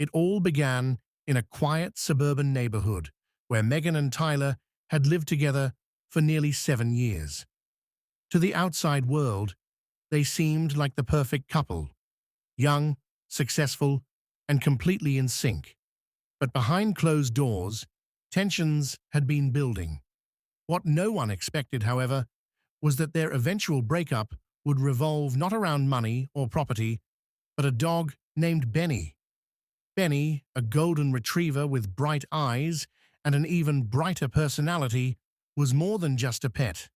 It all began in a quiet suburban neighborhood where Megan and Tyler had lived together for nearly 7 years. To the outside world, they seemed like the perfect couple, young, successful, and completely in sync. But behind closed doors, tensions had been building. What no one expected, however, was that their eventual breakup would revolve not around money or property, but a dog named Benny. Benny, a golden retriever with bright eyes and an even brighter personality, was more than just a pet.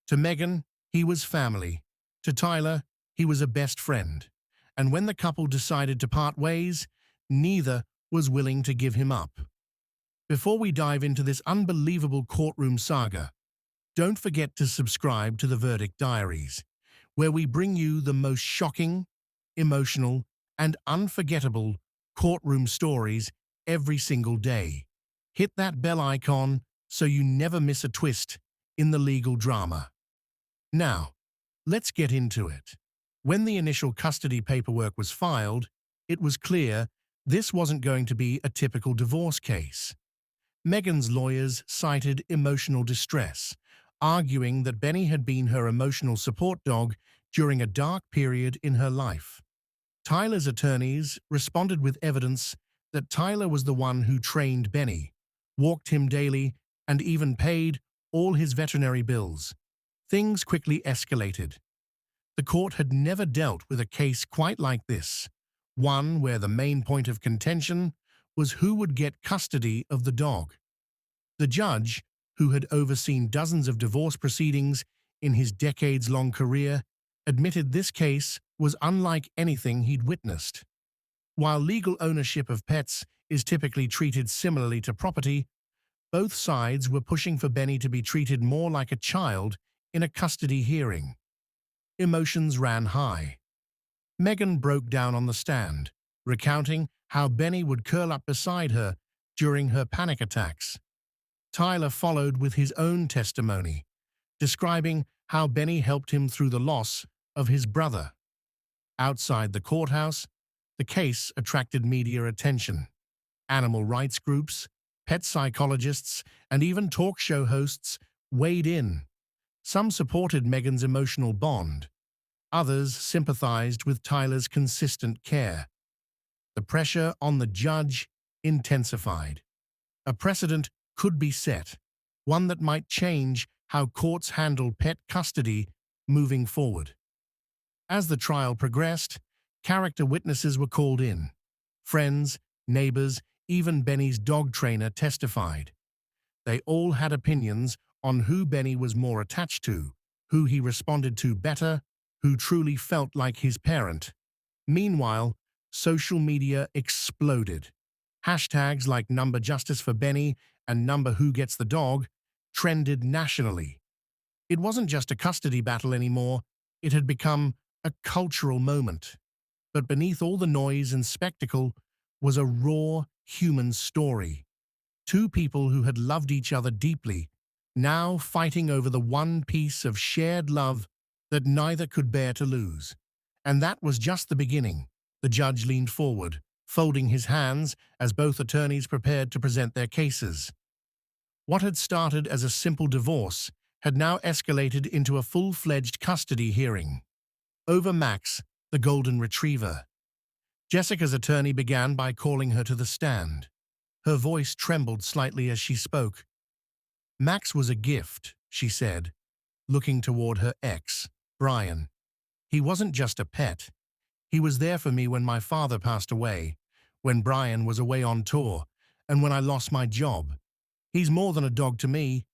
To Megan, he was family. To Tyler, he was a best friend. And when the couple decided to part ways, neither was willing to give him up. Before we dive into this unbelievable courtroom saga, don't forget to subscribe to the Verdict Diaries, where we bring you the most shocking, emotional, and unforgettable courtroom stories every single day. Hit that bell icon so you never miss a twist in the legal drama. Now, let's get into it. When the initial custody paperwork was filed, it was clear this wasn't going to be a typical divorce case. Megan's lawyers cited emotional distress, arguing that Benny had been her emotional support dog during a dark period in her life. Tyler's attorneys responded with evidence that Tyler was the one who trained Benny, walked him daily, and even paid all his veterinary bills. Things quickly escalated. The court had never dealt with a case quite like this, one where the main point of contention was who would get custody of the dog. The judge, who had overseen dozens of divorce proceedings in his decades-long career, admitted this case was unlike anything he'd witnessed. While legal ownership of pets is typically treated similarly to property, both sides were pushing for Benny to be treated more like a child in a custody hearing. Emotions ran high. Megan broke down on the stand, recounting how Benny would curl up beside her during her panic attacks. Tyler followed with his own testimony, describing how Benny helped him through the loss of his brother. Outside the courthouse, the case attracted media attention. Animal rights groups, pet psychologists, and even talk show hosts weighed in. Some supported Megan's emotional bond. Others sympathized with Tyler's consistent care. The pressure on the judge intensified. A precedent could be set, one that might change how courts handle pet custody moving forward. As the trial progressed, character witnesses were called in. Friends, neighbors, even Benny's dog trainer testified. They all had opinions on who Benny was more attached to, who he responded to better, who truly felt like his parent. Meanwhile, social media exploded. Hashtags like Number Justice for Benny and Number Who Gets the Dog trended nationally. It wasn't just a custody battle anymore, it had become a cultural moment. But beneath all the noise and spectacle was a raw human story. Two people who had loved each other deeply, now fighting over the one piece of shared love that neither could bear to lose. And that was just the beginning. The judge leaned forward, folding his hands as both attorneys prepared to present their cases. What had started as a simple divorce had now escalated into a full-fledged custody hearing. Over Max, the golden retriever. Jessica's attorney began by calling her to the stand. Her voice trembled slightly as she spoke. Max was a gift, she said, looking toward her ex, Brian. He wasn't just a pet. He was there for me when my father passed away, when Brian was away on tour, and when I lost my job. He's more than a dog to me.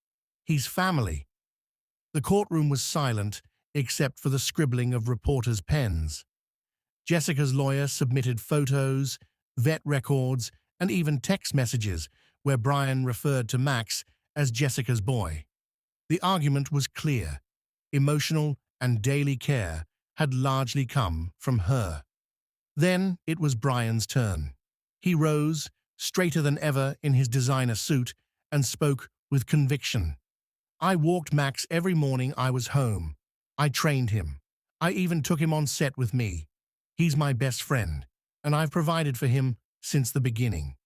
He's family. The courtroom was silent, except for the scribbling of reporters' pens. Jessica's lawyer submitted photos, vet records, and even text messages where Brian referred to Max as Jessica's boy. The argument was clear. Emotional and daily care had largely come from her. Then it was Brian's turn. He rose, straighter than ever in his designer suit, and spoke with conviction. I walked Max every morning I was home. I trained him. I even took him on set with me. He's my best friend, and I've provided for him since the beginning.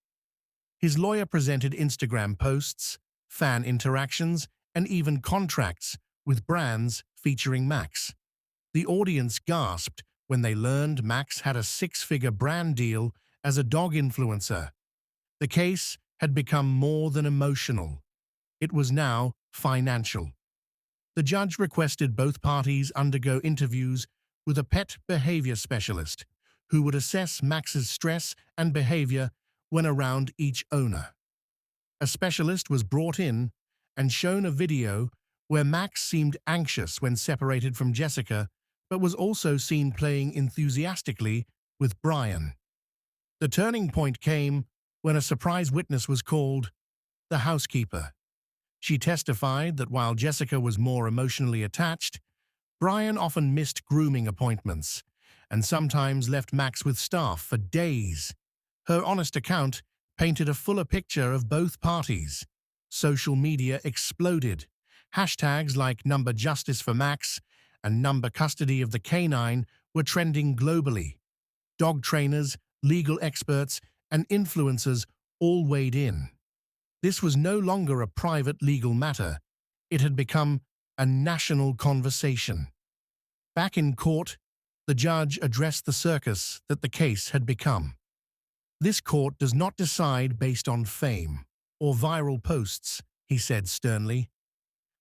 His lawyer presented Instagram posts, fan interactions, and even contracts with brands featuring Max. The audience gasped when they learned Max had a six-figure brand deal as a dog influencer. The case had become more than emotional. It was now financial. The judge requested both parties undergo interviews with a pet behavior specialist who would assess Max's stress and behavior when around each owner. A specialist was brought in and shown a video where Max seemed anxious when separated from Jessica, but was also seen playing enthusiastically with Brian. The turning point came when a surprise witness was called, the housekeeper. She testified that while Jessica was more emotionally attached, Brian often missed grooming appointments and sometimes left Max with staff for days. Her honest account painted a fuller picture of both parties. Social media exploded. Hashtags like number justice for Max and number custody of the canine were trending globally. Dog trainers, legal experts, and influencers all weighed in. This was no longer a private legal matter. It had become a national conversation. Back in court, the judge addressed the circus that the case had become. This court does not decide based on fame or viral posts, he said sternly.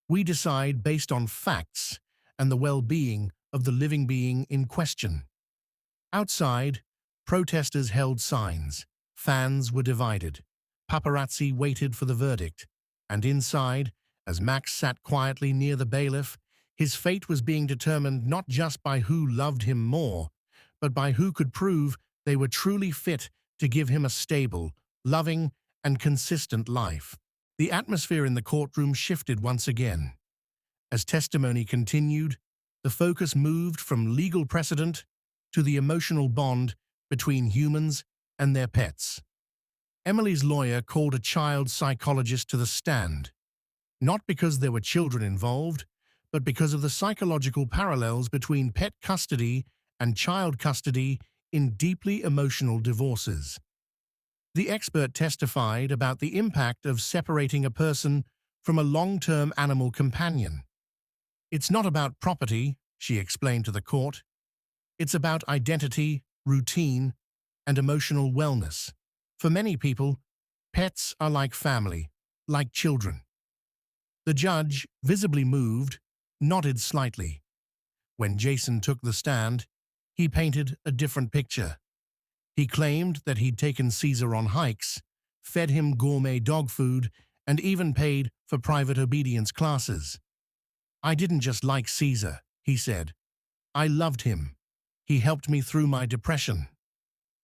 We decide based on facts and the well-being of the living being in question. Outside, protesters held signs. Fans were divided. Paparazzi waited for the verdict. And inside, as Max sat quietly near the bailiff, his fate was being determined not just by who loved him more, but by who could prove they were truly fit to give him a stable, loving, and consistent life. The atmosphere in the courtroom shifted once again. As testimony continued, the focus moved from legal precedent to the emotional bond between humans and their pets. Emily's lawyer called a child psychologist to the stand, not because there were children involved, but because of the psychological parallels between pet custody and child custody in deeply emotional divorces. The expert testified about the impact of separating a person from a long-term animal companion. It's not about property, she explained to the court. It's about identity, routine, and emotional wellness. For many people, pets are like family, like children. The judge, visibly moved, nodded slightly. When Jason took the stand, he painted a different picture. He claimed that he'd taken Caesar on hikes, fed him gourmet dog food, and even paid for private obedience classes. I didn't just like Caesar, he said. I loved him. He helped me through my depression.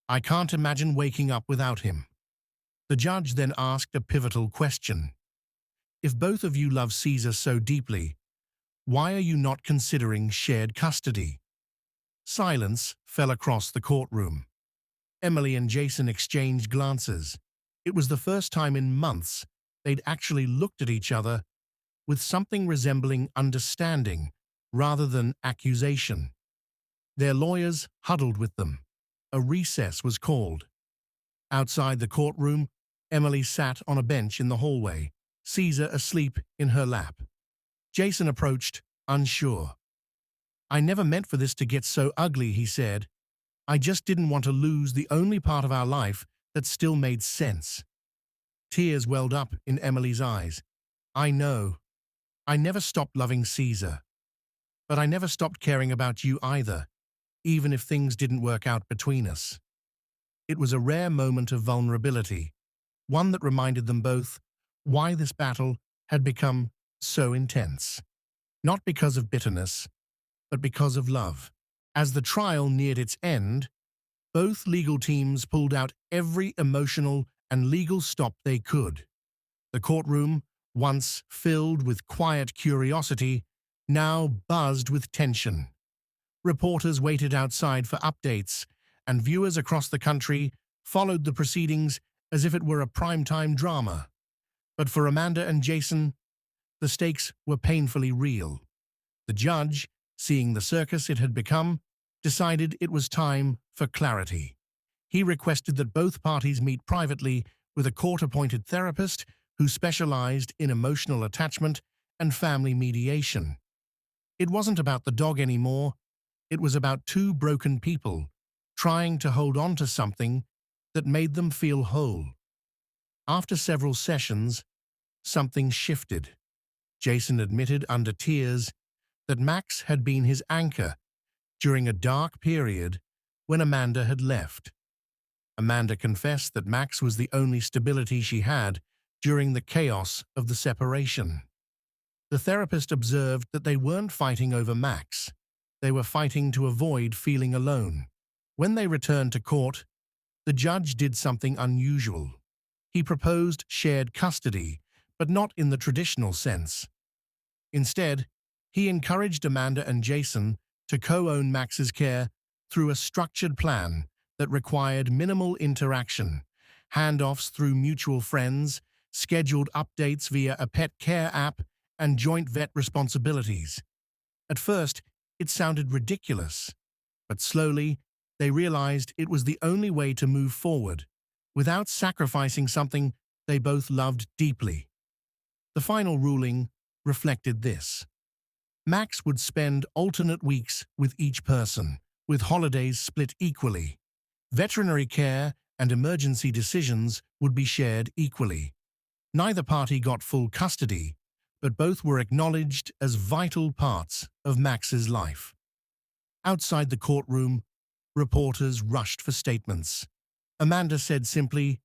I can't imagine waking up without him. The judge then asked a pivotal question. If both of you love Caesar so deeply, why are you not considering shared custody? Silence fell across the courtroom. Emily and Jason exchanged glances. It was the first time in months they'd actually looked at each other with something resembling understanding rather than accusation. Their lawyers huddled with them. A recess was called. Outside the courtroom, Emily sat on a bench in the hallway, Caesar asleep in her lap. Jason approached, unsure. I never meant for this to get so ugly, he said. I just didn't want to lose the only part of our life that still made sense. Tears welled up in Emily's eyes. I know. I never stopped loving Caesar. But I never stopped caring about you either, even if things didn't work out between us. It was a rare moment of vulnerability, one that reminded them both why this battle had become so intense. Not because of bitterness, but because of love. As the trial neared its end, both legal teams pulled out every emotional and legal stop they could. The courtroom, once filled with quiet curiosity, now buzzed with tension. Reporters waited outside for updates, and viewers across the country followed the proceedings as if it were a primetime drama. But for Amanda and Jason, the stakes were painfully real. The judge, seeing the circus it had become, decided it was time for clarity. He requested that both parties meet privately with a court-appointed therapist who specialized in emotional attachment and family mediation. It wasn't about the dog anymore. It was about two broken people trying to hold on to something that made them feel whole. After several sessions, something shifted. Jason admitted under tears that Max had been his anchor during a dark period when Amanda had left. Amanda confessed that Max was the only stability she had during the chaos of the separation. The therapist observed that they weren't fighting over Max. They were fighting to avoid feeling alone. When they returned to court, the judge did something unusual. He proposed shared custody, but not in the traditional sense. Instead, he encouraged Amanda and Jason to co-own Max's care through a structured plan that required minimal interaction, handoffs through mutual friends, scheduled updates via a pet care app, and joint vet responsibilities. At first, it sounded ridiculous, but slowly, they realized it was the only way to move forward, without sacrificing something they both loved deeply. The final ruling reflected this. Max would spend alternate weeks with each person, with holidays split equally. Veterinary care and emergency decisions would be shared equally. Neither party got full custody, but both were acknowledged as vital parts of Max's life. Outside the courtroom, reporters rushed for statements. Amanda said simply,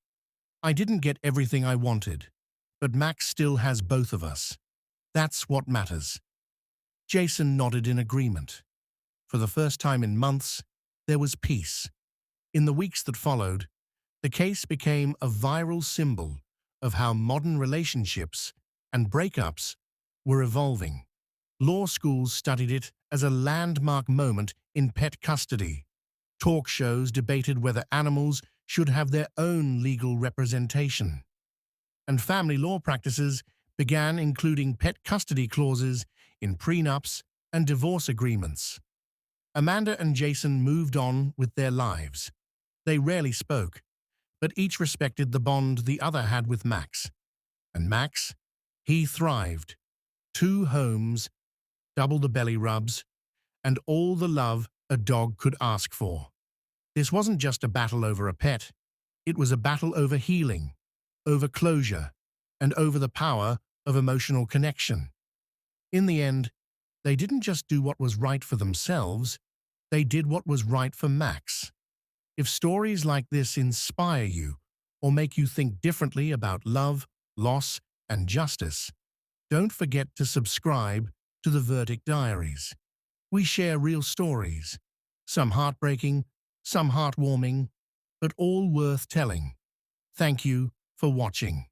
"I didn't get everything I wanted, but Max still has both of us. That's what matters." Jason nodded in agreement. For the first time in months, there was peace. In the weeks that followed, the case became a viral symbol of how modern relationships and breakups were evolving. Law schools studied it as a landmark moment in pet custody. Talk shows debated whether animals should have their own legal representation. And family law practices began including pet custody clauses in prenups and divorce agreements. Amanda and Jason moved on with their lives. They rarely spoke, but each respected the bond the other had with Max. And Max, he thrived. 2 homes, double the belly rubs, and all the love a dog could ask for. This wasn't just a battle over a pet. It was a battle over healing, over closure, and over the power of emotional connection. In the end, they didn't just do what was right for themselves, they did what was right for Max. If stories like this inspire you or make you think differently about love, loss, and justice, don't forget to subscribe to the Verdict Diaries. We share real stories, some heartbreaking, some heartwarming, but all worth telling. Thank you for watching.